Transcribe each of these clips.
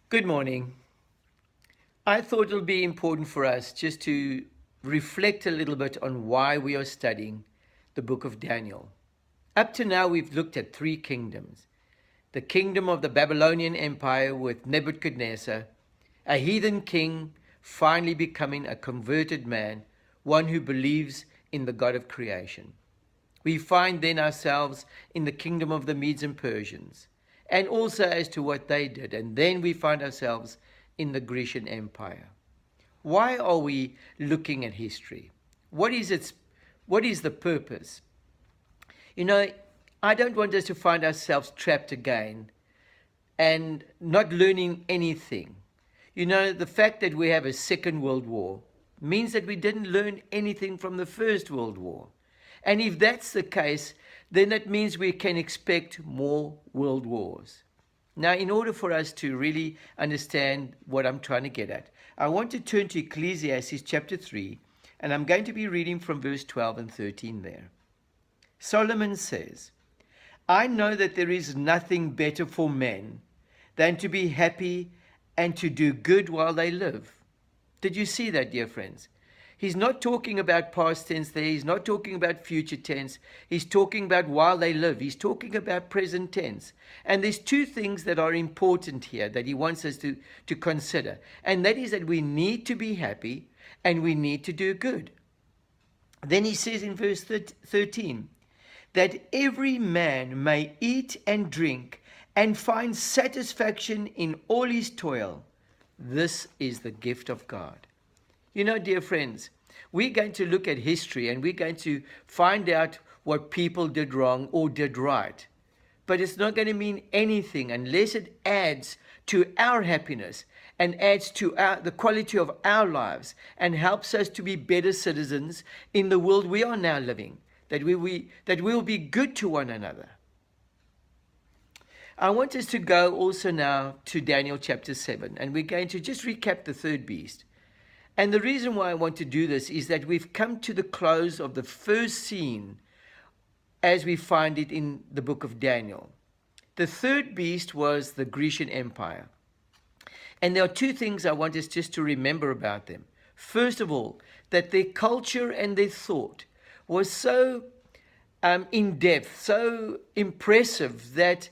Good morning. I thought it'll be important for us just to reflect a little bit on why we are studying the book of Daniel. Up to now, we've looked at three kingdoms: the kingdom of the Babylonian Empire with Nebuchadnezzar, a heathen king finally becoming a converted man, one who believes in the God of creation. We find then ourselves in the kingdom of the Medes and Persians, and also as to what they did. And then we find ourselves in the Grecian Empire. Why are we looking at history? What is the purpose? You know, I don't want us to find ourselves trapped again and not learning anything. The fact that we have a Second World War means that we didn't learn anything from the First World War. And if that's the case, then that means we can expect more world wars. Now, in order for us to really understand what I'm trying to get at, I want to turn to Ecclesiastes chapter 3, and I'm going to be reading from verse 12 and 13 there. Solomon says, I know that there is nothing better for men than to be happy and to do good while they live. Did you see that, dear friends? He's not talking about past tense there. He's not talking about future tense. He's talking about while they live. He's talking about present tense. And there's two things that are important here that he wants us to consider. And that is that we need to be happy and we need to do good. Then he says in verse 13, that every man may eat and drink and find satisfaction in all his toil. This is the gift of God. Dear friends, we're going to look at history and we're going to find out what people did wrong or did right. But it's not going to mean anything unless it adds to our happiness and adds to the quality of our lives and helps us to be better citizens in the world we are now living, that we'll be good to one another. I want us to go also now to Daniel chapter 7, and we're going to just recap the third beast. And the reason why I want to do this is that we've come to the close of the first scene as we find it in the book of Daniel. The third beast was the Grecian Empire. And there are two things I want us just to remember about them. First of all, that their culture and their thought was so in depth, so impressive that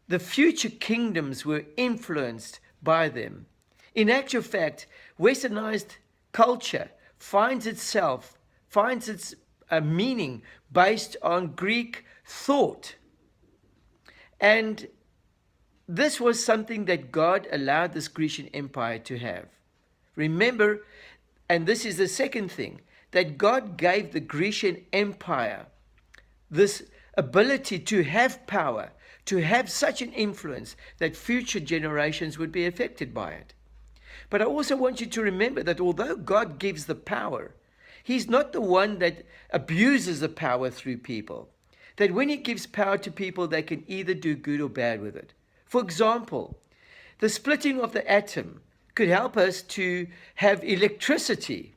the future kingdoms were influenced by them. In actual fact, westernized culture finds its meaning based on Greek thought. And this was something that God allowed this Grecian Empire to have. Remember, and this is the second thing, that God gave the Grecian Empire this ability to have power, to have such an influence that future generations would be affected by it. But I also want you to remember that although God gives the power, He's not the one that abuses the power through people. That when He gives power to people, they can either do good or bad with it. For example, the splitting of the atom could help us to have electricity.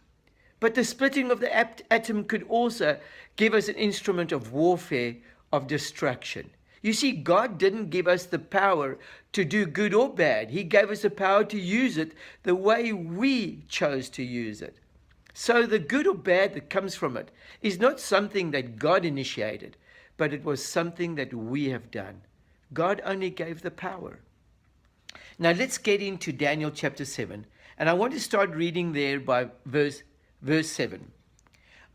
But the splitting of the atom could also give us an instrument of warfare, of destruction. You see, God didn't give us the power to do good or bad. He gave us the power to use it the way we chose to use it. So the good or bad that comes from it is not something that God initiated, but it was something that we have done. God only gave the power. Now let's get into Daniel chapter 7. And I want to start reading there by verse 7.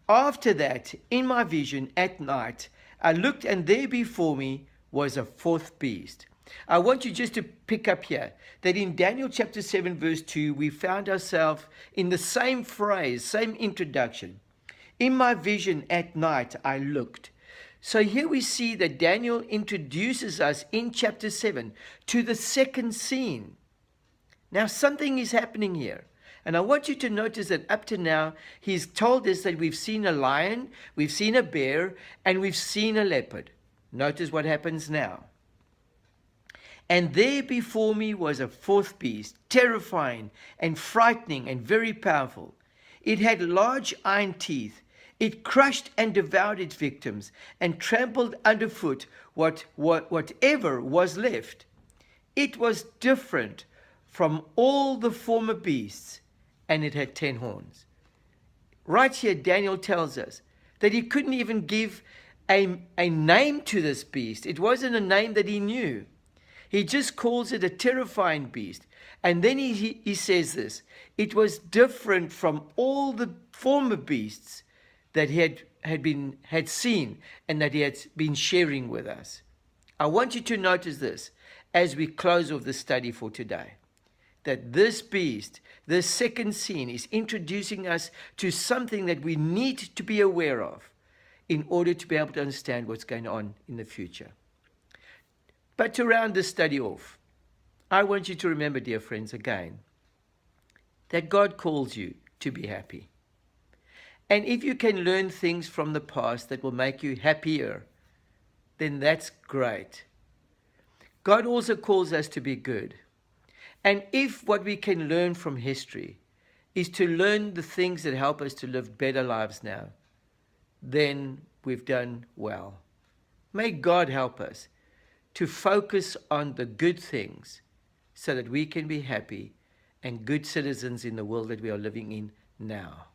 After that, in my vision at night, I looked, and there before me was a fourth beast. I want you just to pick up here that in Daniel chapter 7 verse 2, we found ourselves in the same phrase, same introduction. In my vision at night, I looked. So here we see that Daniel introduces us in chapter 7 to the second scene. Now something is happening here. And I want you to notice that up to now, he's told us that we've seen a lion, we've seen a bear, and we've seen a leopard. Notice what happens now. And there before me was a fourth beast, terrifying and frightening and very powerful. It had large iron teeth. It crushed and devoured its victims and trampled underfoot whatever was left. It was different from all the former beasts, and it had 10 horns. Right here, Daniel tells us that he couldn't even give a name to this beast. It wasn't a name that he knew. He just calls it a terrifying beast. And then he says this: it was different from all the former beasts that he had seen and that he had been sharing with us. I want you to notice this as we close off the study for today, that this beast, this second scene, is introducing us to something that we need to be aware of in order to be able to understand what's going on in the future. But to round this study off, I want you to remember, dear friends, again, that God calls you to be happy. And if you can learn things from the past that will make you happier, then that's great. God also calls us to be good. And if what we can learn from history is to learn the things that help us to live better lives now, then we've done well. May God help us to focus on the good things so that we can be happy and good citizens in the world that we are living in now.